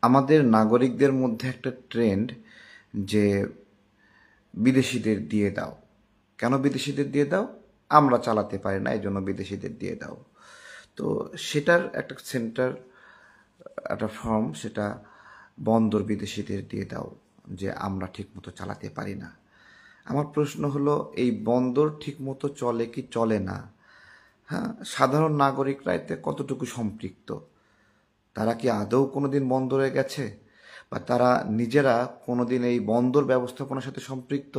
আমাদের নাগরিকদের মধ্যে একটা ট্রেন্ড যে বিদেশিদের দিয়ে দাও। কেন বিদেশিদের দিয়ে দাও? আমরা চালাতে পারি না, এই জন্য বিদেশিদের দিয়ে দাও। তো সেটার একটা সেন্টার, একটা ফর্ম, সেটা বন্দর বিদেশিদের দিয়ে দাও, যে আমরা ঠিকমতো চালাতে পারি না। আমার প্রশ্ন হলো, এই বন্দর ঠিকমতো চলে কি চলে না? হ্যাঁ, সাধারণ নাগরিকরা এতে কতটুকু সম্পৃক্ত? তারা কি আদৌ কোনোদিন বন্দরে গেছে, বা তারা নিজেরা কোনোদিন এই বন্দর ব্যবস্থাপনার সাথে সম্পৃক্ত,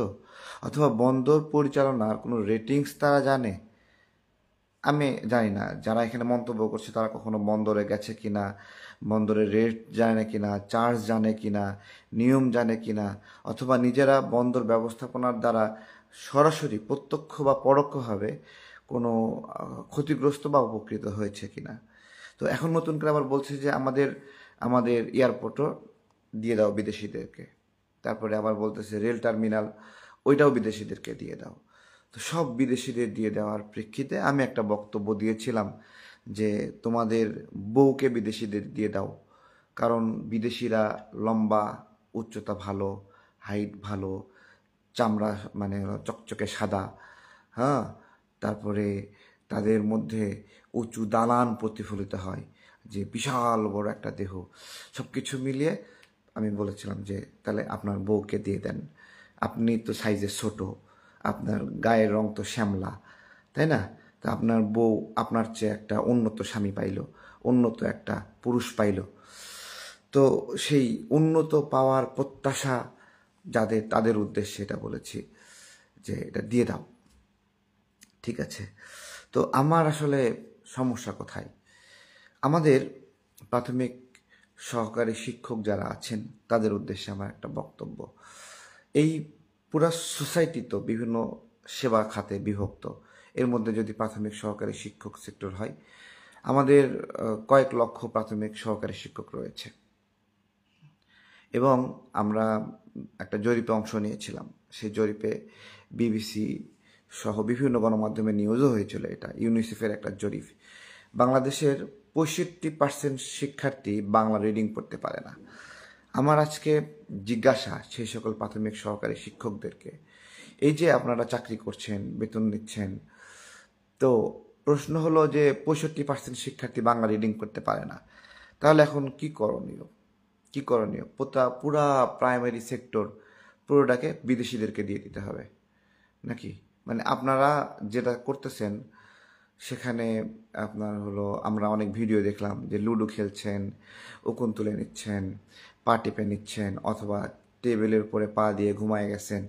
অথবা বন্দর পরিচালনার কোনো রেটিংস তারা জানে? আমি জানি না যারা এখানে মন্তব্য করছে তারা কখনো বন্দরে গেছে কিনা, বন্দরের রেট জানে কিনা, চার্জ জানে কিনা, নিয়ম জানে কিনা, অথবা নিজেরা বন্দর ব্যবস্থাপনার দ্বারা সরাসরি প্রত্যক্ষ বা পরোক্ষভাবে কোনো ক্ষতিগ্রস্ত বা উপকৃত হয়েছে কিনা। তো এখন নতুন করে আবার বলছে যে আমাদের আমাদের এয়ারপোর্টও দিয়ে দাও বিদেশিদেরকে। তারপরে আবার বলতেছে রেল টার্মিনাল, ওইটাও বিদেশিদেরকে দিয়ে দাও। তো সব বিদেশিদের দিয়ে দেওয়ার প্রেক্ষিতে আমি একটা বক্তব্য দিয়েছিলাম যে তোমাদের বউকে বিদেশিদের দিয়ে দাও, কারণ বিদেশিরা লম্বা, উচ্চতা ভালো, হাইট ভালো, চামড়া মানে চকচকে সাদা, হ্যাঁ, তারপরে তাদের মধ্যে উঁচু দালান প্রতিফলিত হয়, যে বিশাল বড় একটা দেহ। সব কিছু মিলিয়ে আমি বলেছিলাম যে তাহলে আপনার বউকে দিয়ে দেন, আপনি তো সাইজে ছোট, আপনার গায়ের রং তো শ্যামলা, তাই না? তা আপনার বউ আপনার চেয়ে একটা উন্নত স্বামী পাইল, উন্নত একটা পুরুষ পাইল। তো সেই উন্নত পাওয়ার প্রত্যাশা যাদের, তাদের উদ্দেশ্যে এটা বলেছি যে এটা দিয়ে দাও। ঠিক আছে, তো আমার আসলে সমস্যা কোথায়? আমাদের প্রাথমিক সহকারী শিক্ষক যারা আছেন তাদের উদ্দেশ্যে আমার একটা বক্তব্য। এই পুরা সোসাইটি তো বিভিন্ন সেবা খাতে বিভক্ত। এর মধ্যে যদি প্রাথমিক সহকারী শিক্ষক সেক্টর হয়, আমাদের কয়েক লক্ষ প্রাথমিক সহকারী শিক্ষক রয়েছে, এবং আমরা একটা জরিপে অংশ নিয়েছিলাম। সেই জরিপে বিবিসি সহ বিভিন্ন গণমাধ্যমে নিউজও হয়েছিল, এটা ইউনিসেফের একটা জরিপ। বাংলাদেশের 65% শিক্ষার্থী বাংলা রিডিং পড়তে পারে না। আমার আজকে জিজ্ঞাসা সেই সকল প্রাথমিক সহকারী শিক্ষকদেরকে, এই যে আপনারা চাকরি করছেন, বেতন নিচ্ছেন, তো প্রশ্ন হলো যে 65% শিক্ষার্থী বাংলা রিডিং করতে পারে না, তাহলে এখন কি করণীয়? কি করণীয়? পুরা প্রাইমারি সেক্টর পুরোটাকে বিদেশিদেরকে দিয়ে দিতে হবে নাকি? মানে আপনারা যেটা করতেছেন সেখানে আপনার হলো, আমরা অনেক ভিডিও দেখলাম যে লুডো খেলছেন, উকুন তুলে নিচ্ছেন, পা টিপে নিচ্ছেন, অথবা টেবিলের উপরে পা দিয়ে ঘুমায় গেছেন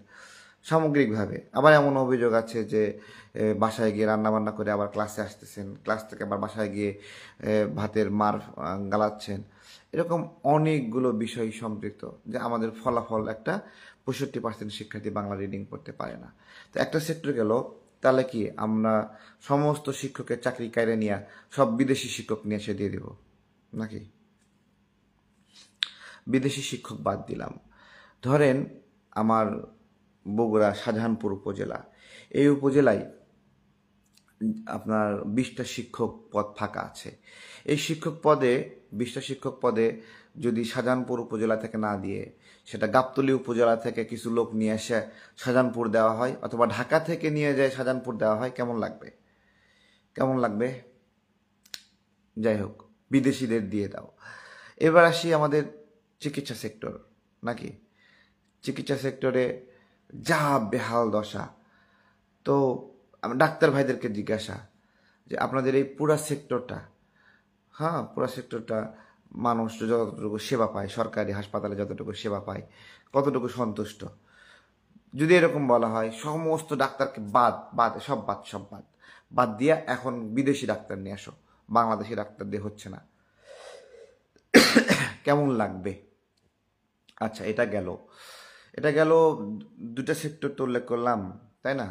সামগ্রিকভাবে। আবার এমন অভিযোগ আছে যে বাসায় গিয়ে রান্নাবান্না করে আবার ক্লাসে আসতেছেন, ক্লাস থেকে আবার বাসায় গিয়ে ভাতের মার গালাচ্ছেন। এরকম অনেকগুলো বিষয় সম্পৃক্ত, যে আমাদের ফলাফল একটা 65% শিক্ষার্থী বাংলা রিডিং করতে পারে না। তো একটা সেক্টর গেল, তাহলে কি আমরা সমস্ত শিক্ষকের চাকরি কায়রে নিয়ে সব বিদেশি শিক্ষক নিয়ে এসে দিয়ে দেব নাকি? বিদেশি শিক্ষক বাদ দিলাম, ধরেন আমার বগুড়া শাহজাহানপুর উপজেলা, এই উপজেলায় আপনার 20টা শিক্ষক পদ ফাঁকা আছে। এই শিক্ষক পদে, 20টা শিক্ষক পদে যদি শাহজাহানপুর উপজেলা থেকে না দিয়ে সেটা গাবতলী উপজেলা থেকে কিছু লোক নিয়ে এসে শাহজাহানপুর দেওয়া হয়, অথবা ঢাকা থেকে নিয়ে যায় শাহজাহানপুর দেওয়া হয়, কেমন লাগবে? কেমন লাগবে? যাই হোক, বিদেশিদের দিয়ে দাও। এবার আসি আমাদের চিকিৎসা সেক্টর, নাকি? চিকিৎসা সেক্টরে যা বেহাল দশা। তো আমি ডাক্তার ভাইদেরকে জিজ্ঞাসা যে আপনাদের এই পুরা সেক্টরটা, হ্যাঁ, পুরা সেক্টরটা মানুষ যতটুকু সেবা পায়, সরকারি হাসপাতালে যতটুকু সেবা পায়, কতটুকু সন্তুষ্ট? যদি এরকম বলা হয় সমস্ত ডাক্তারকে বাদ বাদ সব বাদ সব বাদ বাদ দিয়া এখন বিদেশি ডাক্তার নিয়ে আসো, বাংলাদেশি ডাক্তার দিয়ে হচ্ছে না, কেমন লাগবে? আচ্ছা, এটা গেল দুটা সেক্টর তো উল্লেখ করলাম, তাই না?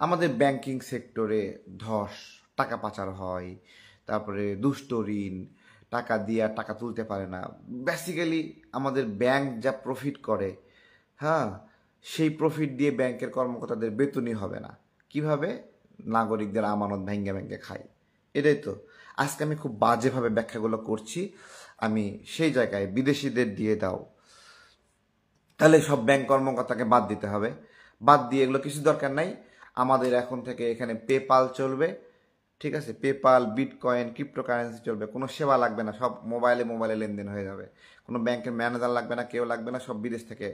আমাদের ব্যাংকিং সেক্টরে ধস, টাকা পাচার হয়, তারপরে দুষ্ট ঋণ, টাকা দিয়ে টাকা তুলতে পারে না। বেসিক্যালি আমাদের ব্যাংক যা প্রফিট করে, হ্যাঁ, সেই প্রফিট দিয়ে ব্যাংকের কর্মকর্তাদের বেতনই হবে না। কিভাবে? নাগরিকদের আমানত ভেঙ্গে ভেঙ্গে খায়। এটাই তো আজকে আমি খুব বাজেভাবে ব্যাখ্যাগুলো করছি। আমি সেই জায়গায় বিদেশিদের দিয়ে দাও, তাহলে সব ব্যাংক কর্মকর্তাকে বাদ দিতে হবে। বাদ দিয়ে এগুলো কিছু দরকার নাই, আমাদের এখন থেকে এখানে পেপাল চলবে, ঠিক আছে, পেপাল, বিটকয়েন, ক্রিপ্টোকারেন্সি চলবে, কোনো সেবা লাগবে না, সব মোবাইলে মোবাইলে লেনদেন হয়ে যাবে, কোনো ব্যাংকের ম্যানেজার লাগবে না, কেউ লাগবে না, সব বিদেশ থেকে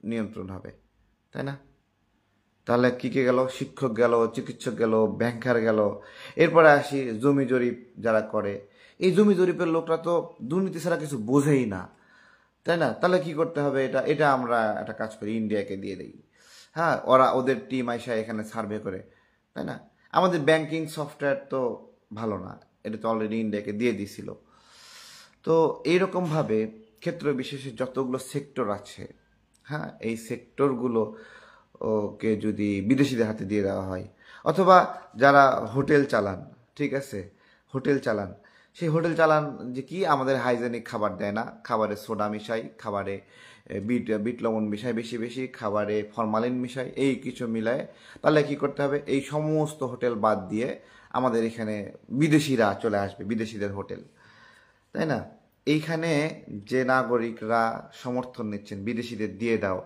নিয়ন্ত্রণ হবে, তাই না? তাহলে কী কে গেল? শিক্ষক গেল, চিকিৎসক গেল, ব্যাংকার গেল। এরপরে আসি জমি জরিপ যারা করে, এই জমি জরিপের লোকরা তো দুর্নীতি ছাড়া কিছু বোঝেই না, তাই না? তাহলে কি করতে হবে? এটা এটা আমরা একটা কাজ করি, ইন্ডিয়াকে দিয়ে দিই। হ্যাঁ, ওরা ওদের টিম আইসা এখানে সার্ভে করে, তাই না? আমাদের ব্যাংকিং সফটওয়্যার তো ভালো না, এটা তো অলরেডি ইন্ডিয়াকে দিয়ে দিছিল। তো এইরকমভাবে ক্ষেত্র বিশেষে যতগুলো সেক্টর আছে, হ্যাঁ, এই সেক্টরগুলো ওকে যদি বিদেশিদের হাতে দিয়ে দেওয়া হয়, অথবা যারা হোটেল চালান, ঠিক আছে, হোটেল চালান, সেই হোটেল চালান যে কি আমাদের হাইজেনিক খাবার দেয় না, খাবারে সোডা মিশাই, খাবারে বিট বিট লবণ মিশাই, বেশি বেশি খাবারে ফরমালিন মিশাই, এই কিছু মিলায়, তাহলে কি করতে হবে? এই সমস্ত হোটেল বাদ দিয়ে আমাদের এখানে বিদেশিরা চলে আসবে, বিদেশিদের হোটেল, তাই না? এইখানে যে নাগরিকরা সমর্থন নিচ্ছেন বিদেশিদের দিয়ে দাও,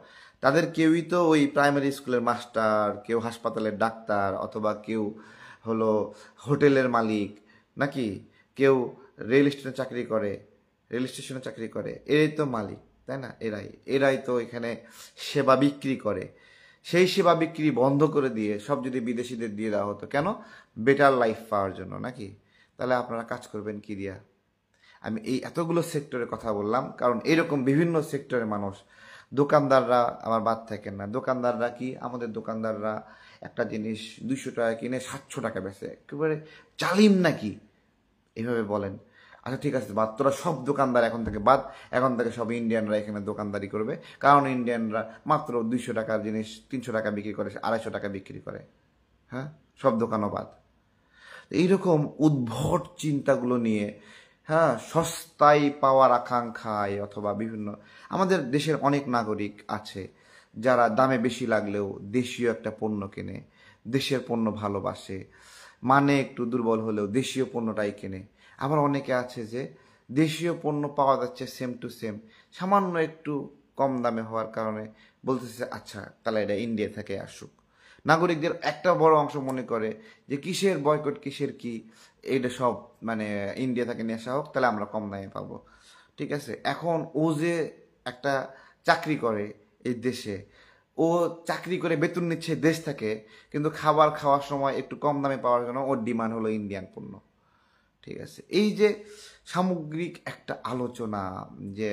তাদের কেউই তো ওই প্রাইমারি স্কুলের মাস্টার, কেউ হাসপাতালের ডাক্তার, অথবা কেউ হলো হোটেলের মালিক, নাকি কেউ রেল স্টেশনে চাকরি করে, এরাই তো মালিক, তাই না? এরাই এরাই তো এখানে সেবা বিক্রি করে। সেই সেবা বিক্রি বন্ধ করে দিয়ে সব যদি বিদেশিদের দিয়ে দেওয়া হতো, কেন? বেটার লাইফ পাওয়ার জন্য, নাকি? তাহলে আপনারা কাজ করবেন কি দিয়া? আমি এই এতগুলো সেক্টরের কথা বললাম কারণ এরকম বিভিন্ন সেক্টরের মানুষ, দোকানদাররা আমার বাদ থাকেন না, দোকানদাররা কি, আমাদের দোকানদাররা একটা জিনিস 200 টাকা কিনে 700 টাকা বেচে, একেবারে জালিম নাকি? এভাবে বলেন। আচ্ছা ঠিক আছে, বাদ, তোরা সব দোকানদার এখন থেকে বাদ, এখন থেকে সব ইন্ডিয়ানরা এখানে দোকানদারি করবে, কারণ ইন্ডিয়ানরা মাত্র 200 টাকার জিনিস 300 টাকা বিক্রি করে, 250 টাকা বিক্রি করে। হ্যাঁ, সব দোকানও বাদ। এইরকম উদ্ভট চিন্তাগুলো নিয়ে, হ্যাঁ, সস্তায় পাওয়ার আকাঙ্ক্ষায়, অথবা বিভিন্ন আমাদের দেশের অনেক নাগরিক আছে যারা দামে বেশি লাগলেও দেশীয় একটা পণ্য কেনে, দেশের পণ্য ভালোবাসে, মানে একটু দুর্বল হলেও দেশীয় পণ্যটাই কেনে। আবার অনেকে আছে যে দেশীয় পণ্য পাওয়া যাচ্ছে সেম টু সেম, সামান্য একটু কম দামে হওয়ার কারণে বলতেছে আচ্ছা তাহলে এটা ইন্ডিয়া থেকে আসুক। নাগরিকদের একটা বড় অংশ মনে করে যে কিসের বয়কট, কিসের কি, এইটা সব মানে ইন্ডিয়া থেকে নিয়ে আসা হোক, তাহলে আমরা কম দামে পাবো, ঠিক আছে। এখন ও যে একটা চাকরি করে এই দেশে, ও চাকরি করে বেতন নিচ্ছে দেশ থেকে, কিন্তু খাবার খাওয়ার সময় একটু কম দামে পাওয়ার জন্য ওর ডিমান্ড হলো ইন্ডিয়ান পণ্য, ঠিক আছে। এই যে সামগ্রিক একটা আলোচনা যে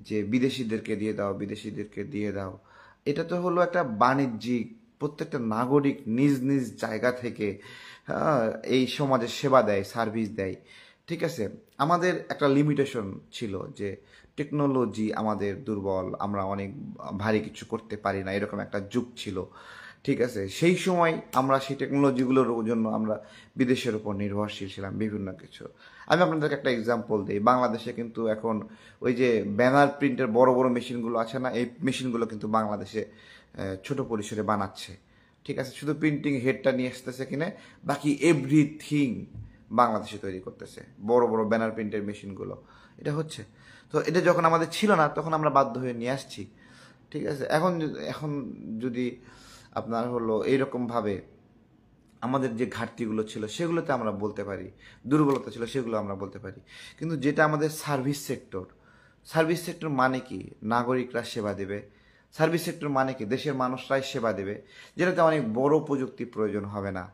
যে বিদেশিদেরকে দিয়ে দাও, বিদেশিদেরকে দিয়ে দাও, এটা তো হলো একটা বাণিজ্যিক, প্রত্যেকটা নাগরিক নিজ নিজ জায়গা থেকে, হ্যাঁ, এই সমাজে সেবা দেয়, সার্ভিস দেয়, ঠিক আছে। আমাদের একটা লিমিটেশন ছিল যে টেকনোলজি আমাদের দুর্বল, আমরা অনেক ভারী কিছু করতে পারি না, এরকম একটা যুগ ছিল, ঠিক আছে। সেই সময় আমরা সেই টেকনোলজিগুলোর জন্য আমরা বিদেশের উপর নির্ভরশীল ছিলাম বিভিন্ন কিছু। আমি আপনাদেরকে একটা এক্সাম্পল দিই, বাংলাদেশে কিন্তু এখন ওই যে ব্যানার প্রিন্টের বড় বড় মেশিনগুলো আছে না, এই মেশিনগুলো কিন্তু বাংলাদেশে ছোট পরিসরে বানাচ্ছে, ঠিক আছে। শুধু প্রিন্টিং হেডটা নিয়ে আসতেছে কিনে, বাকি এভরিথিং বাংলাদেশে তৈরি করতেছে, বড় বড় ব্যানার প্রিন্টের মেশিনগুলো, এটা হচ্ছে। তো এটা যখন আমাদের ছিল না তখন আমরা বাধ্য হয়ে নিয়ে আসছি, ঠিক আছে। এখন এখন যদি আপনার হলো এইরকমভাবে আমাদের যে ঘাটতিগুলো ছিল সেগুলোতে আমরা বলতে পারি, দুর্বলতা ছিল সেগুলো আমরা বলতে পারি, কিন্তু যেটা আমাদের সার্ভিস সেক্টর, সার্ভিস সেক্টর মানে কি? নাগরিকরা সেবা দেবে। সার্ভিস সেক্টর মানে কি? দেশের মানুষরাই সেবা দেবে, যেটাতে অনেক বড় প্রযুক্তি প্রয়োজন হবে না,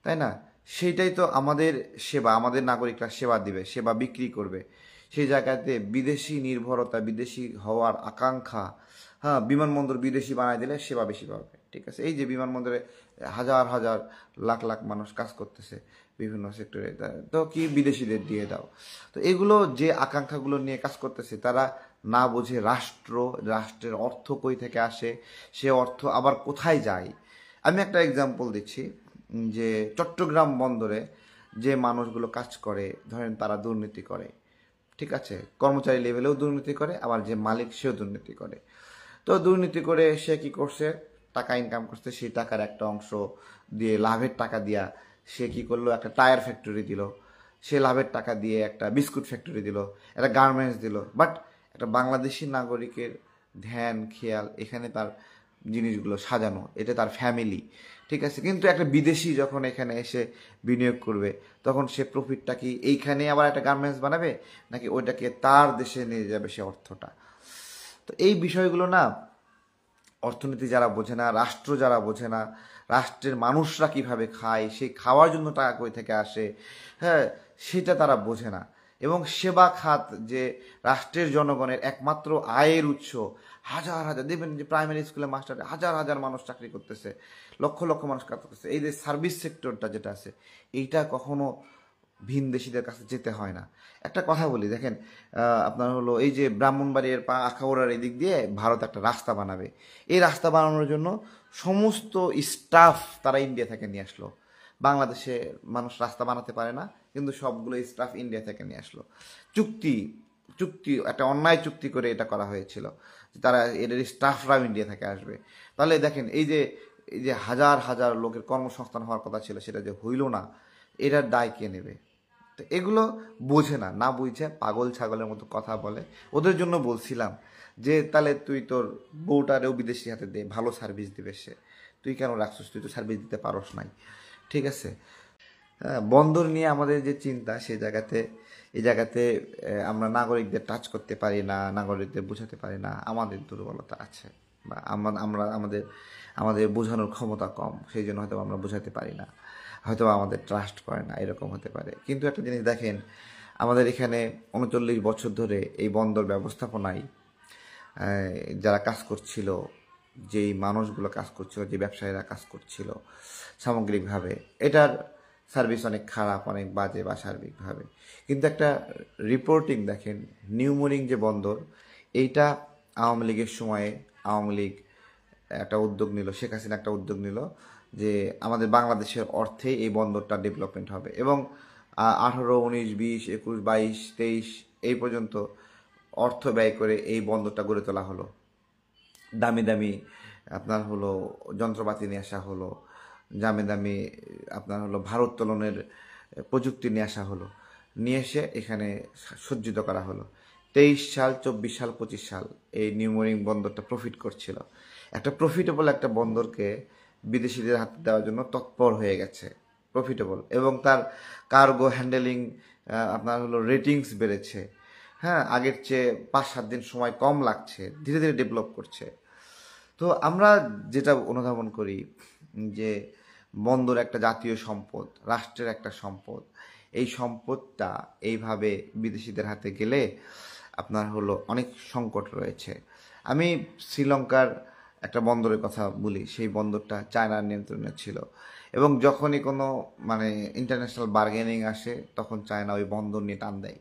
তাই না? সেইটাই তো আমাদের সেবা, আমাদের নাগরিকরা সেবা দিবে, সেবা বিক্রি করবে। সেই জায়গাতে বিদেশি নির্ভরতা, বিদেশি হওয়ার আকাঙ্ক্ষা, হ্যাঁ, বিমানবন্দর বিদেশি বানাই দিলে সেবা বেশি পাবে, ঠিক আছে। এই যে বিমানবন্দরে হাজার হাজার লাখ লাখ মানুষ কাজ করতেছে বিভিন্ন সেক্টরে, তো কি বিদেশিদের দিয়ে দাও। তো এগুলো যে আকাঙ্ক্ষাগুলো নিয়ে কাজ করতেছে, তারা না বোঝে রাষ্ট্রের অর্থ কই থেকে আসে, সে অর্থ আবার কোথায় যায়। আমি একটা এক্সাম্পল দিচ্ছি, যে চট্টগ্রাম বন্দরে যে মানুষগুলো কাজ করে, ধরেন তারা দুর্নীতি করে, ঠিক আছে, কর্মচারী লেভেলেও দুর্নীতি করে, আবার যে মালিক সেও দুর্নীতি করে। তো দুর্নীতি করে সে কি করছে? টাকা ইনকাম করছে, সেই টাকার একটা অংশ দিয়ে, লাভের টাকা দিয়া সে কি করলো? একটা টায়ার ফ্যাক্টরি দিল, সে লাভের টাকা দিয়ে একটা বিস্কুট ফ্যাক্টরি দিল, একটা গার্মেন্টস দিল, বাট একটা বাংলাদেশি নাগরিকের ধ্যান খেয়াল এখানে তার জিনিসগুলো সাজানো, এটা তার ফ্যামিলি, ঠিক আছে। কিন্তু একটা বিদেশি যখন এখানে এসে বিনিয়োগ করবে তখন সে প্রফিটটা কি এইখানে আবার একটা গার্মেন্টস বানাবে নাকি ওইটাকে তার দেশে নিয়ে যাবে সে অর্থটা। তো এই বিষয়গুলো না অর্থনীতি যারা বোঝে না, রাষ্ট্র যারা বোঝে না, রাষ্ট্রের মানুষরা কিভাবে খায়, সেই খাওয়ার জন্য টাকা কই থেকে আসে, হ্যাঁ, সেটা তারা বোঝে না। এবং সেবা খাত যে রাষ্ট্রের জনগণের একমাত্র আয়ের উৎস, হাজার হাজার দেখবেন যে প্রাইমারি স্কুলে মাস্টার হাজার হাজার মানুষ চাকরি করতেছে, লক্ষ লক্ষ মানুষ কাজ করতেছে, এই যে সার্ভিস সেক্টরটা যেটা আছে এইটা কখনো ভিনদেশীদের কাছে যেতে হয় না। একটা কথা বলি দেখেন, আপনার হলো এই যে ব্রাহ্মণবাড়িয়ার আখাউড়ার এই দিক দিয়ে ভারত একটা রাস্তা বানাবে, এই রাস্তা বানানোর জন্য সমস্ত স্টাফ তারা ইন্ডিয়া থেকে নিয়ে আসলো। বাংলাদেশে মানুষ রাস্তা বানাতে পারে না, কিন্তু সবগুলো স্টাফ ইন্ডিয়া থেকে নিয়ে আসলো। চুক্তি চুক্তি একটা অন্যায় চুক্তি করে এটা করা হয়েছিল, তারা এদের স্টাফরাও ইন্ডিয়া থেকে আসবে। তাহলে দেখেন এই যে হাজার হাজার লোকের কর্মসংস্থান হওয়ার কথা ছিল সেটা যে হইল না, এটার দায় কে নেবে? তো এগুলো বোঝে না, না বুঝে পাগল ছাগলের মতো কথা বলে। ওদের জন্য বলছিলাম যে তাহলে তুই তোর বউটারেও বিদেশি হাতে দে, ভালো সার্ভিস দিবে সে, তুই কেন রাখছিস? তুই তো সার্ভিস দিতে পারস নাই, ঠিক আছে। বন্দর নিয়ে আমাদের যে চিন্তা এই জায়গাতে আমরা নাগরিকদের টাচ করতে পারি না, নাগরিকদের বোঝাতে পারি না, আমাদের দুর্বলতা আছে, বা আমরা আমাদের বোঝানোর ক্ষমতা কম, সেই জন্য হয়তো আমরা বোঝাতে পারি না, হয়তো আমাদের ট্রাস্ট করে না, এরকম হতে পারে। কিন্তু একটা জিনিস দেখেন, আমাদের এখানে ৩৯ বছর ধরে এই বন্দর ব্যবস্থাপনায় যারা কাজ করছিল, যেই মানুষগুলো কাজ করছিল, যে ব্যবসায়ীরা কাজ করছিল সামগ্রিকভাবে, এটার সার্ভিস অনেক খারাপ, অনেক বাজে বা সার্বিকভাবে। কিন্তু একটা রিপোর্টিং দেখেন, নিউমোরিং যে বন্দর, এইটা আওয়ামী লীগের সময়ে আওয়ামী লীগ একটা উদ্যোগ নিল, শেখ হাসিনা একটা উদ্যোগ নিল যে আমাদের বাংলাদেশের অর্থে এই বন্দরটা ডেভেলপমেন্ট হবে, এবং 18, 19, 20, 21, 22, 23 এই পর্যন্ত অর্থ ব্যয় করে এই বন্দরটা গড়ে তোলা হলো। দামি দামি আপনার হলো যন্ত্রপাতি নিয়ে আসা হলো, দামি দামি আপনার হলো ভারোত্তোলনের প্রযুক্তি নিয়ে আসা হলো, নিয়ে এসে এখানে সজ্জিত করা হলো। 23 সাল, 24 সাল, 25 সাল এই নিউমোরিং বন্দরটা প্রফিট করছিল। একটা প্রফিটেবল একটা বন্দরকে বিদেশিদের হাতে দেওয়ার জন্য তৎপর হয়ে গেছে, প্রফিটেবল, এবং তার কার্গো হ্যান্ডেলিং আপনার হলো রেটিংস বেড়েছে, হ্যাঁ, আগের চেয়ে 5-7 দিন সময় কম লাগছে, ধীরে ধীরে ডেভেলপ করছে। তো আমরা যেটা অনুধাবন করি যে বন্দর একটা জাতীয় সম্পদ, রাষ্ট্রের একটা সম্পদ, এই সম্পদটা এইভাবে বিদেশিদের হাতে গেলে আপনার হলো অনেক সংকট রয়েছে। আমি শ্রীলঙ্কার একটা বন্দরের কথা বলি, সেই বন্দরটা চায়নার নিয়ন্ত্রণে ছিল, এবং যখনই কোনো মানে ইন্টারন্যাশনাল বার্গেনিং আসে তখন চায়না ওই বন্দর নিয়ে টান দেয়,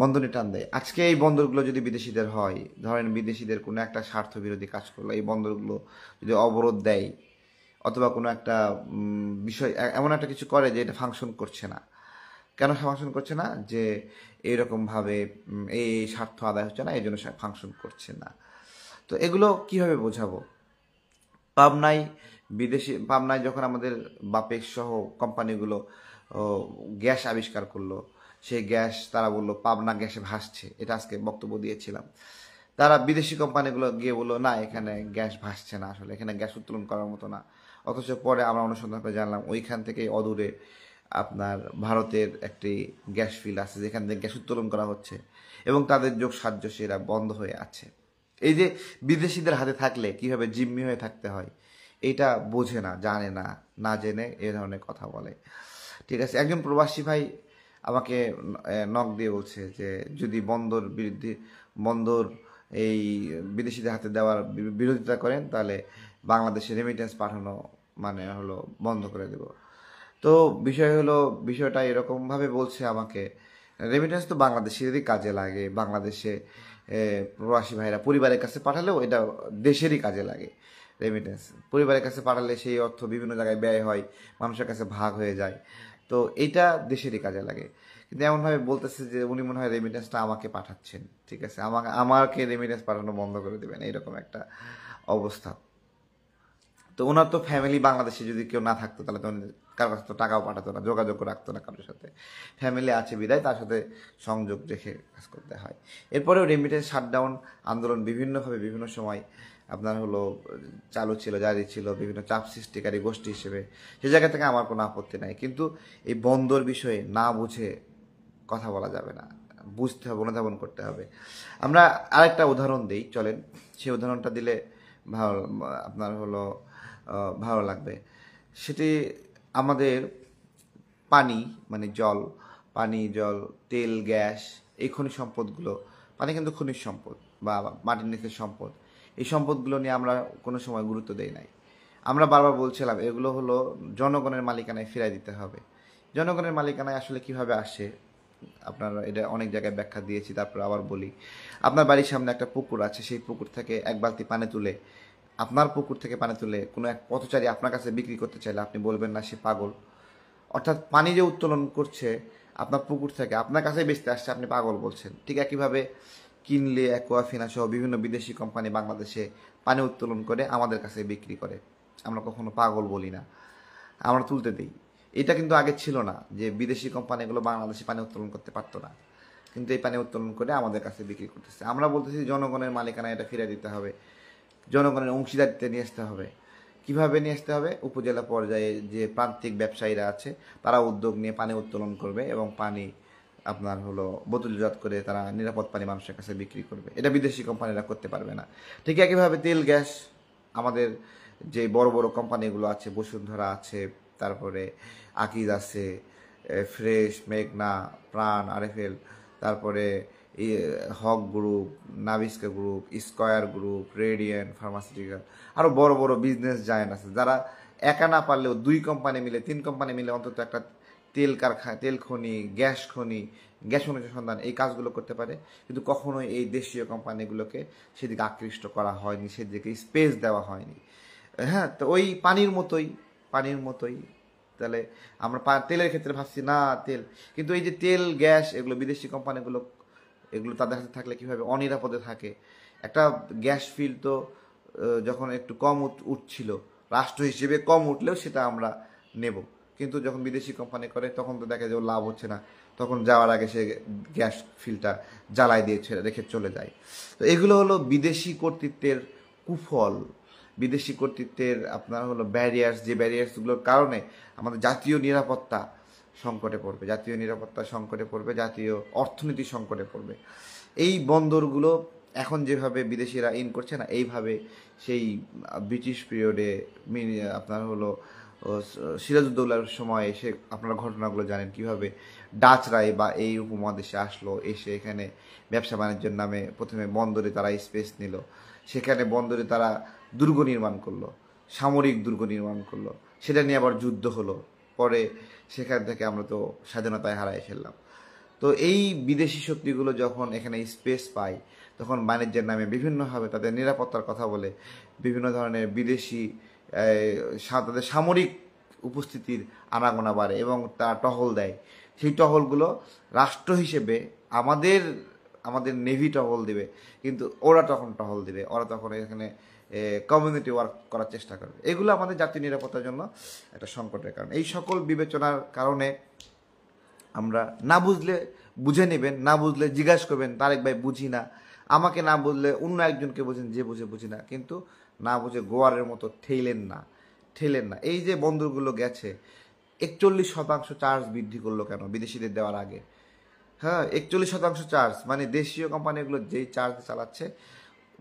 বন্দরে টান দেয়। আজকে এই বন্দরগুলো যদি বিদেশিদের হয়, ধরেন বিদেশিদের কোনো একটা স্বার্থ বিরোধী কাজ করলো, এই বন্দরগুলো যদি অবরোধ দেয় অথবা কোনো একটা বিষয় এমন একটা কিছু করে যে এটা ফাংশন করছে না, কেন ফাংশন করছে না? যে এইরকমভাবে এই স্বার্থ আদায় হচ্ছে না, এই জন্য ফাংশন করছে না। তো এগুলো কিভাবে বোঝাবো? পাবনায় যখন আমাদের বাপেক্স সহ কোম্পানিগুলো গ্যাস আবিষ্কার করলো, সেই গ্যাস তারা বললো পাবনা গ্যাসে ভাসছে, এটা আজকে বক্তব্য দিয়েছিলাম। তারা বিদেশি কোম্পানিগুলো গিয়ে বললো না, এখানে গ্যাস ভাসছে না, আসলে এখানে গ্যাস উত্তোলন করার মতো না। অথচ পরে আমরা অনুসন্ধান করে জানলাম ওইখান থেকে অদূরে আপনার ভারতের একটি গ্যাস ফিল্ড আছে যেখান থেকে গ্যাস উত্তোলন করা হচ্ছে, এবং তাদের যোগ সাহায্য সেরা বন্ধ হয়ে আছে। এই যে বিদেশিদের হাতে থাকলে কিভাবে জিম্মি হয়ে থাকতে হয়, এইটা বোঝে না, জানে না, না জেনে এ ধরনের কথা বলে, ঠিক আছে। একজন প্রবাসী ভাই আমাকে নক দিয়ে বলছে যে যদি বন্দর এই বিদেশিদের হাতে দেওয়ার বিরোধিতা করেন তাহলে বাংলাদেশে রেমিটেন্স পাঠানো মানে হলো বন্ধ করে দেব। তো বিষয়টা এরকমভাবে বলছে আমাকে, রেমিটেন্স তো বাংলাদেশেরই কাজে লাগে, বাংলাদেশে প্রবাসী ভাইরা পরিবারের কাছে পাঠালেও এটা দেশেরই কাজে লাগে। রেমিটেন্স পরিবারের কাছে পাঠালে সেই অর্থ বিভিন্ন জায়গায় ব্যয় হয়, মানুষের কাছে ভাগ হয়ে যায়, তো এইটা দেশেরই কাজে লাগে। কিন্তু এমনভাবে বলতেছে যে উনি মনে হয় রেমিটেন্সটা আমাকে পাঠাচ্ছেন, ঠিক আছে, আমাকে রেমিটেন্স পাঠানো বন্ধ করে দেবেন, এইরকম একটা অবস্থা। তো ওনার তো ফ্যামিলি বাংলাদেশে যদি কেউ না থাকতো তাহলে তো উনি কারোর কাছে তো টাকাও পাঠাতো না, যোগাযোগ রাখতো না কারোর সাথে। ফ্যামিলি আছে বিদায় তার সাথে সংযোগ রেখে কাজ করতে হয়। এরপরেও রেমিটেন্স শাটডাউন আন্দোলন বিভিন্নভাবে বিভিন্ন সময় আপনার হলো চালু ছিল, জারি ছিল বিভিন্ন চাপ সৃষ্টিকারী গোষ্ঠী হিসেবে। সে জায়গা থেকে আমার কোনো আপত্তি নাই, কিন্তু এই বন্দর বিষয়ে না বুঝে কথা বলা যাবে না, বুঝতে হবে, অনুধাবন করতে হবে। আমরা আরেকটা উদাহরণ দিই, চলেন সেই উদাহরণটা দিলে ভালো আপনার হলো ভালো লাগবে। সেটি আমাদের পানি, মানে জল, পানি, জল, তেল, গ্যাস, এই খনিজ সম্পদগুলো, পানি কিন্তু খনিজ সম্পদ বা মাটির নিচের সম্পদ। এই সম্পদগুলো নিয়ে আমরা কোনো সময় গুরুত্ব দেই নাই। আমরা বারবার বলছিলাম এগুলো হলো জনগণের মালিকানায় ফিরাই দিতে হবে। জনগণের মালিকানায় আসলে কিভাবে আসে আপনারা এটা অনেক জায়গায় ব্যাখ্যা দিয়েছি, তারপর আবার বলি। আপনার বাড়ির সামনে একটা পুকুর আছে, সেই পুকুর থেকে এক বালতি পানি তুলে, আপনার পুকুর থেকে পানি তুলে কোনো এক পথচারী আপনার কাছে বিক্রি করতে চাইলে আপনি বলবেন না সে পাগল? অর্থাৎ পানি যে উত্তোলন করছে আপনার পুকুর থেকে আপনার কাছে বেচতে আসছে, আপনি পাগল বলছেন। ঠিক একইভাবে কিনলে, অ্যাকোয়াফিনা সহ বিভিন্ন বিদেশি কোম্পানি বাংলাদেশে পানি উত্তোলন করে আমাদের কাছে বিক্রি করে, আমরা কখনো পাগল বলি না, আমরা তুলতে দিই। এটা কিন্তু আগে ছিল না যে বিদেশি কোম্পানিগুলো বাংলাদেশে পানি উত্তোলন করতে পারতো না, কিন্তু এই পানি উত্তোলন করে আমাদের কাছে বিক্রি করতেছে। আমরা বলতেছি জনগণের মালিকানা এটা ফিরে দিতে হবে, জনগণের অংশীদারিত্বে নিয়ে আসতে হবে। কিভাবে নিয়ে আসতে হবে? উপজেলা পর্যায়ে যে প্রান্তিক ব্যবসায়ীরা আছে তারা উদ্যোগ নিয়ে পানি উত্তোলন করবে এবং পানি আপনার হলো বোতলজাত করে তারা নিরাপদ পানি মানুষের কাছে বিক্রি করবে। এটা বিদেশি কোম্পানিরা করতে পারবে না। ঠিক একইভাবে তেল, গ্যাস, আমাদের যে বড় বড় কোম্পানিগুলো আছে, বসুন্ধরা আছে, তারপরে আকিজ আছে, ফ্রেশ, মেঘনা, প্রাণ, আরএফএল, তারপরে হক গ্রুপ, নাভিস্কা group, Square group, Radiant pharmaceutical, আরও বড় বড় বিজনেস জায়ান্ট আছে যারা একা না পারলেও 2 কোম্পানি মিলে, 3 কোম্পানি মিলে অন্তত একটা তেল কারখানা, তেল খনি, গ্যাস খনি, গ্যাস অনুসন্ধান, এই কাজগুলো করতে পারে। কিন্তু কখনোই এই দেশীয় কোম্পানিগুলোকে সেদিকে আকৃষ্ট করা হয়নি, সেদিকে স্পেস দেওয়া হয়নি। হ্যাঁ, তো ওই পানির মতোই তাহলে আমরা তেলের ক্ষেত্রে ভাবছি না তেল, কিন্তু এই যে তেল, গ্যাস, এগুলো বিদেশি কোম্পানিগুলো, এগুলো তাদের হাতে থাকলে কীভাবে অনিরাপদে থাকে। একটা গ্যাস ফিল্ড তো যখন একটু কম উঠছিল, রাষ্ট্র হিসেবে কম উঠলেও সেটা আমরা নেব, কিন্তু যখন বিদেশি কোম্পানি করে তখন তো দেখা যায় ওর লাভ হচ্ছে না, তখন যাওয়ার আগে সে গ্যাস ফিল্ডটা জ্বালায় দিয়ে রেখে চলে যায়। তো এগুলো হলো বিদেশি কর্তৃত্বের কুফল, বিদেশি কর্তৃত্বের আপনার হলো ব্যারিয়ার্স, যে ব্যারিয়ার্সগুলোর কারণে আমাদের জাতীয় নিরাপত্তা সংকটে পড়বে, জাতীয় নিরাপত্তা সংকটে পড়বে, জাতীয় অর্থনীতি সংকটে পড়বে। এই বন্দরগুলো এখন যেভাবে বিদেশিরা ইন করছে না, এইভাবে সেই ব্রিটিশ পিরিয়ডে আপনার হলো সিরাজউদ্দৌলার সময় এসে আপনারা ঘটনাগুলো জানেন, কিভাবে ডাচরাই বা এই উপমহাদেশে আসলো, এসে এখানে ব্যবসা বাণিজ্যের নামে প্রথমে বন্দরে তারা স্পেস নিল, সেখানে বন্দরে তারা দুর্গ নির্মাণ করলো, সামরিক দুর্গ নির্মাণ করলো, সেটা নিয়ে আবার যুদ্ধ হলো, পরে সেখান থেকে আমরা তো স্বাধীনতায় হারাই ফেললাম। তো এই বিদেশি শক্তিগুলো যখন এখানে স্পেস পায় তখন বাণিজ্যের নামে বিভিন্নভাবে তাদের নিরাপত্তার কথা বলে, বিভিন্ন ধরনের বিদেশি তাদের সামরিক উপস্থিতির আনাগোনা বাড়ে এবং তারা টহল দেয়। সেই টহলগুলো রাষ্ট্র হিসেবে আমাদের আমাদের নেভি টহল দেবে, কিন্তু ওরা তখন টহল দেবে, ওরা তখন এখানে কমিউনিটি ওয়ার্ক করার চেষ্টা করবে। এগুলো আমাদের জাতীয় নিরাপত্তার জন্য একটা সংকটের কারণ। এই সকল বিবেচনার কারণে আমরা না বুঝলে বুঝে নেবেন, না বুঝলে জিজ্ঞাসা করবেন তারেক ভাই বুঝি না, আমাকে না বুঝলে অন্য একজনকে বোঝেন যে বুঝি না, কিন্তু না বুঝে গোয়ারের মতো ঠেলেন না। এই যে বন্দরগুলো গেছে 41% চার্জ বৃদ্ধি করলো কেন বিদেশিদের দেওয়ার আগে? হ্যাঁ, 41% চার্জ, মানে দেশীয় কোম্পানিগুলো যেই চার্জ চালাচ্ছে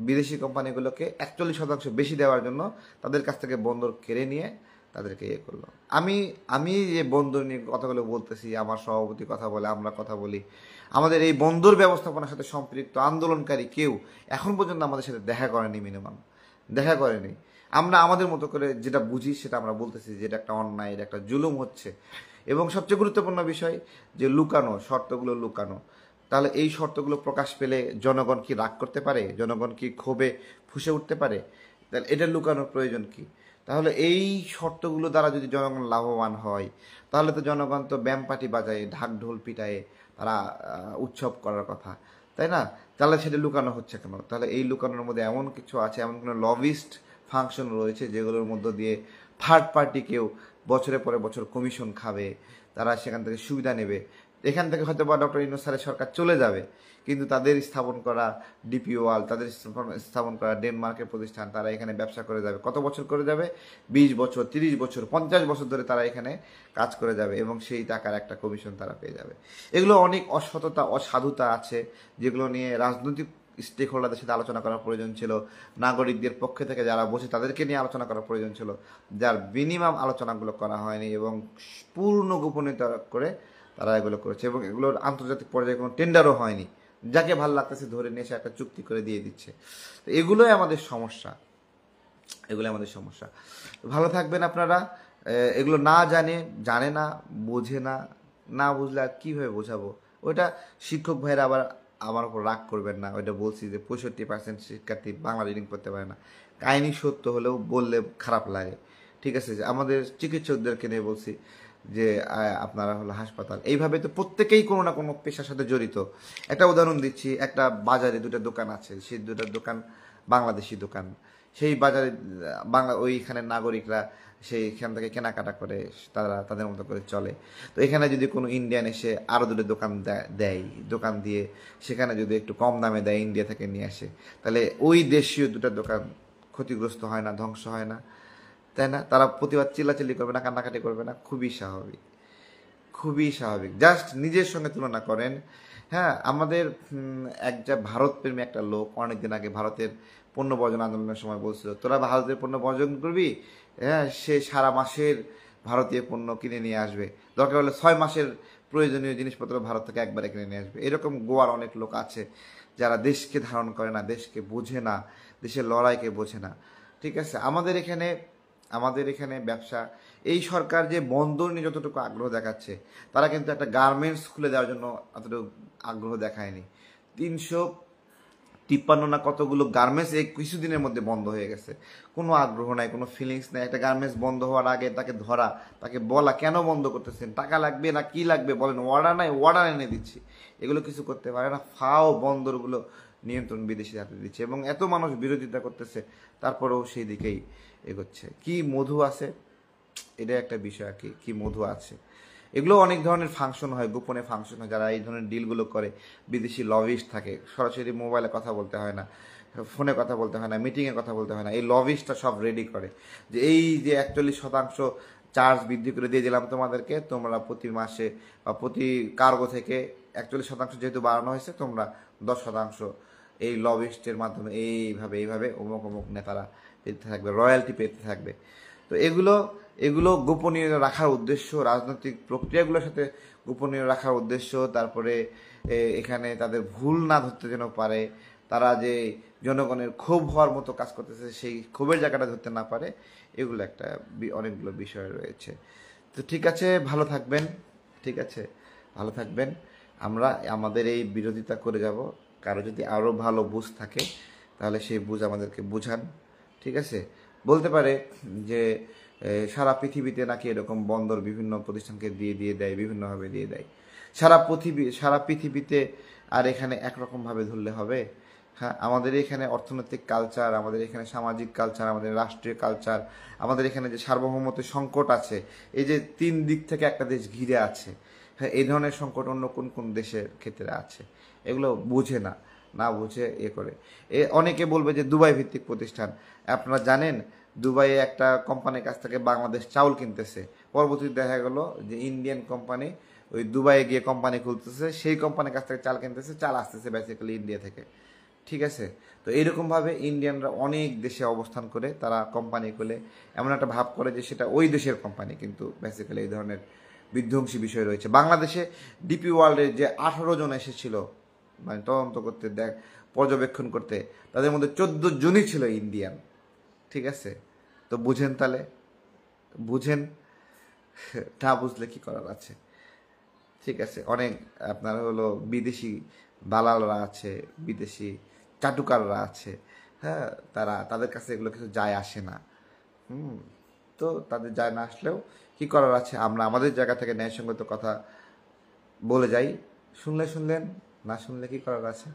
বিদেশি কোম্পানিগুলোকে 41% বেশি দেওয়ার জন্য তাদের কাছ থেকে বন্দর কেড়ে নিয়ে তাদেরকে ইয়ে করলো। আমি যে বন্দর নিয়ে কথাগুলো বলতেছি, আমার সভাপতি কথা বলে, আমরা কথা বলি, আমাদের এই বন্দর ব্যবস্থাপনার সাথে সম্পৃক্ত আন্দোলনকারী কেউ এখন পর্যন্ত আমাদের সাথে দেখা করেনি, মিনিমাম দেখা করেনি। আমরা আমাদের মতো করে যেটা বুঝি সেটা আমরা বলতেছি যে এটা একটা অন্যায়, এটা একটা জুলুম হচ্ছে। এবং সবচেয়ে গুরুত্বপূর্ণ বিষয় যে লুকানো, শর্তগুলো লুকানো। তাহলে এই শর্তগুলো প্রকাশ পেলে জনগণ কি রাগ করতে পারে? জনগণ কি ক্ষোভে ফুঁসে উঠতে পারে? তাহলে এটা লুকানোর প্রয়োজন কি? তাহলে এই শর্তগুলো দ্বারা যদি জনগণ লাভবান হয় তাহলে তো জনগণ তো ব্যাম পার্টি বাজায়, ঢাক ঢোল পিটায়ে তারা উৎসব করার কথা, তাই না? তাহলে সেটা লুকানো হচ্ছে কেন? তাহলে এই লুকানোর মধ্যে এমন কিছু আছে, এমন কোনো লবিস্ট ফাংশন রয়েছে যেগুলোর মধ্য দিয়ে থার্ড পার্টি কেউ বছরের পরে বছর কমিশন খাবে, তারা সেখান থেকে সুবিধা নেবে। এখান থেকে হয়তো বা ডক্টর ইউনূস স্যারের সরকার চলে যাবে, কিন্তু তাদের স্থাপন করা ডিপি ওয়ার্ল্ড, তাদের স্থাপন করা ডেনমার্কের প্রতিষ্ঠান, তারা এখানে ব্যবসা করে যাবে। কত বছর করে যাবে? 20 বছর, 30 বছর, 50 বছর ধরে তারা এখানে কাজ করে যাবে এবং সেই টাকার একটা কমিশন তারা পেয়ে যাবে। এগুলো অনেক অসততা, অসাধুতা আছে, যেগুলো নিয়ে রাজনৈতিক স্টেক হোল্ডারদের সাথে আলোচনা করার প্রয়োজন ছিল, নাগরিকদের পক্ষে থেকে যারা বসে তাদেরকে নিয়ে আলোচনা করার প্রয়োজন ছিল, যার মিনিমাম আলোচনাগুলো করা হয়নি এবং পূর্ণ গোপনীয়তা করে তারা এগুলো করেছে এবং এগুলোর আন্তর্জাতিক পর্যায়ে কোনো টেন্ডারও হয়নি, যাকে ভাল লাগতেছে ধরে নিয়ে এসে একটা চুক্তি করে দিয়ে দিচ্ছে। তো এগুলোই আমাদের সমস্যা, এগুলো আমাদের সমস্যা। ভালো থাকবেন আপনারা। এগুলো না জানে না, বোঝে না, না বুঝলে আর কীভাবে বোঝাবো? ওইটা শিক্ষক ভাইরা আবার আমার উপর রাগ করবেন না, ওইটা বলছি যে 65% শিক্ষার্থী বাংলা রিডিং করতে পারে না। কাহিনী সত্য হলেও বললে খারাপ লাগে, ঠিক আছে? যে আমাদের চিকিৎসকদেরকে নিয়ে বলছি যে আপনারা হলো হাসপাতাল, এইভাবে তো প্রত্যেকেই কোনো না কোনো পেশার সাথে জড়িত। একটা উদাহরণ দিচ্ছি, একটা বাজারে দুটো দোকান আছে, সেই দুটো দোকান বাংলাদেশি দোকান। সেই বাজারে ওইখানের নাগরিকরা সেইখান থেকে কেনাকাটা করে, তারা তাদের মতো করে চলে। তো এখানে যদি কোনো ইন্ডিয়ান এসে আরও দুটো দোকান দেয়, দোকান দিয়ে সেখানে যদি একটু কম দামে দেয়, ইন্ডিয়া থেকে নিয়ে আসে, তাহলে ওই দেশীয় দুটো দোকান ক্ষতিগ্রস্ত হয় না, ধ্বংস হয় না, তাই না? তারা প্রতিবাদ চিল্লাচিল্লি করবে না, কান্নাকাটি করবে না, খুবই স্বাভাবিক, খুবই স্বাভাবিক। জাস্ট নিজের সঙ্গে তুলনা করেন। হ্যাঁ, আমাদের ভারতপ্রেমী একটা লোক অনেকদিন আগে ভারতের পণ্য বর্জন আন্দোলনের সময় বলছিল, তোরা ভারতের পণ্য বর্জন করবি, হ্যাঁ, সে সারা মাসের ভারতীয় পণ্য কিনে নিয়ে আসবে, দরকার হলে 6 মাসের প্রয়োজনীয় জিনিসপত্র ভারত থেকে একবারে কিনে নিয়ে আসবে। এরকম গোয়ার অনেক লোক আছে যারা দেশকে ধারণ করে না, দেশকে বোঝে না, দেশের লড়াইকে বোঝে না, ঠিক আছে? আমাদের এখানে ব্যবসা, এই সরকার যে বন্দর নিয়ে যতটুকু আগ্রহ দেখাচ্ছে, তারা কিন্তু একটা গার্মেন্টস খুলে দেওয়ার জন্য অতটুকু আগ্রহ দেখায়নি। 353 না কতগুলো গার্মেন্টস এই কিছুদিনের মধ্যে বন্ধ হয়ে গেছে। কোনো আগ্রহ নাই, কোনো ফিলিংস নাই। একটা গার্মেন্টস বন্ধ হওয়ার আগে তাকে ধরা, তাকে বলা কেন বন্ধ করতেছেন, টাকা লাগবে না কি লাগবে বলেন, অর্ডার নাই, অর্ডার এনে দিচ্ছি, এগুলো কিছু করতে পারে না। ফাও বন্দরগুলো নিয়ন্ত্রণ বিদেশি হাতে দিচ্ছে এবং এত মানুষ বিরোধিতা করতেছে, তারপরেও সেই দিকেই এগোচ্ছে। কি মধু আছে, এটা একটা বিষয় আর কি মধু আছে। এগুলো অনেক ধরনের ফাংশন হয়, গোপনে ফাংশন হয়। যারা এই ধরনের ডিলগুলো করে, বিদেশি লবিস্ট থাকে, সরাসরি মোবাইলে কথা বলতে হয় না, ফোনে কথা বলতে হয় না, মিটিংয়ে কথা বলতে হয় না, এই লবিস্টটা সব রেডি করে যে এই যে 41% চার্জ বৃদ্ধি করে দিয়ে দিলাম তোমাদেরকে, তোমরা প্রতি মাসে বা প্রতি কার্গো থেকে 41% যেহেতু বাড়ানো হয়েছে, তোমরা 10% এই লবিস্টের মাধ্যমে এইভাবে অমুক অমুক নেতারা পেতে থাকবে, রয়্যালটি পেতে থাকবে। তো এগুলো গোপনীয় রাখার উদ্দেশ্য, রাজনৈতিক প্রক্রিয়াগুলোর সাথে গোপনীয় রাখার উদ্দেশ্য। তারপরে এখানে তাদের ভুল না ধরতে যেন পারে, তারা যে জনগণের ক্ষোভ হওয়ার মতো কাজ করতেছে সেই ক্ষোভের জায়গাটা ধরতে না পারে, এগুলো একটা অনেকগুলো বিষয় রয়েছে। তো ঠিক আছে, ভালো থাকবেন, ঠিক আছে, ভালো থাকবেন। আমরা আমাদের এই বিরোধিতা করে যাব। কারো যদি আরও ভালো বুঝ থাকে তাহলে সেই বুঝ আমাদেরকে বুঝান, ঠিক আছে? বলতে পারে যে সারা পৃথিবীতে নাকি এরকম বন্দর বিভিন্ন প্রতিষ্ঠানকে দিয়ে দেয়, বিভিন্নভাবে দিয়ে দেয় সারা পৃথিবীতে। আর এখানে একরকমভাবে ধরলে হবে? হ্যাঁ, আমাদের এখানে অর্থনৈতিক কালচার, আমাদের এখানে সামাজিক কালচার, আমাদের রাষ্ট্রীয় কালচার, আমাদের এখানে যে সার্বভৌমত্বের সংকট আছে, এই যে 3 দিক থেকে একটা দেশ ঘিরে আছে, হ্যাঁ, এই ধরনের সংকট অন্য কোন কোন দেশের ক্ষেত্রে আছে? এগুলো বুঝে না বুঝে করে। অনেকে বলবে যে দুবাই ভিত্তিক প্রতিষ্ঠান। আপনারা জানেন দুবাইয়ে একটা কোম্পানির কাছ থেকে বাংলাদেশ চাউল কিনতেছে, পরবর্তীতে দেখা গেল যে ইন্ডিয়ান কোম্পানি ওই দুবাইয়ে গিয়ে কোম্পানি খুলতেছে, সেই কোম্পানির কাছ থেকে চাল কিনতেছে, চাল আসতেছে বেসিক্যালি ইন্ডিয়া থেকে, ঠিক আছে? তো এইরকমভাবে ইন্ডিয়ানরা অনেক দেশে অবস্থান করে, তারা কোম্পানি খুলে এমন একটা ভাব করে যে সেটা ওই দেশের কোম্পানি, কিন্তু বেসিক্যালি এই ধরনের বিধ্বংসী বিষয় রয়েছে। বাংলাদেশে ডিপি ওয়ার্ল্ডের যে 18 জন এসেছিল মানে তদন্ত করতে, পর্যবেক্ষণ করতে, তাদের মধ্যে 14 জনই ছিল ইন্ডিয়ান, ঠিক আছে? তো বুঝেন, তাহলে বুঝেন, না বুঝলে কি করার আছে, ঠিক আছে? অনেক আপনার হলো বিদেশি দালালরা আছে, বিদেশি চাটুকাররা আছে, হ্যাঁ, তাদের কাছে এগুলো কিছু যায় আসে না। তো তাদের যায় না আসলেও কি করার আছে, আমরা আমাদের জায়গা থেকে ন্যায়সঙ্গত কথা বলে যাই। শুনলেন, না শুনলে কি করার আছে?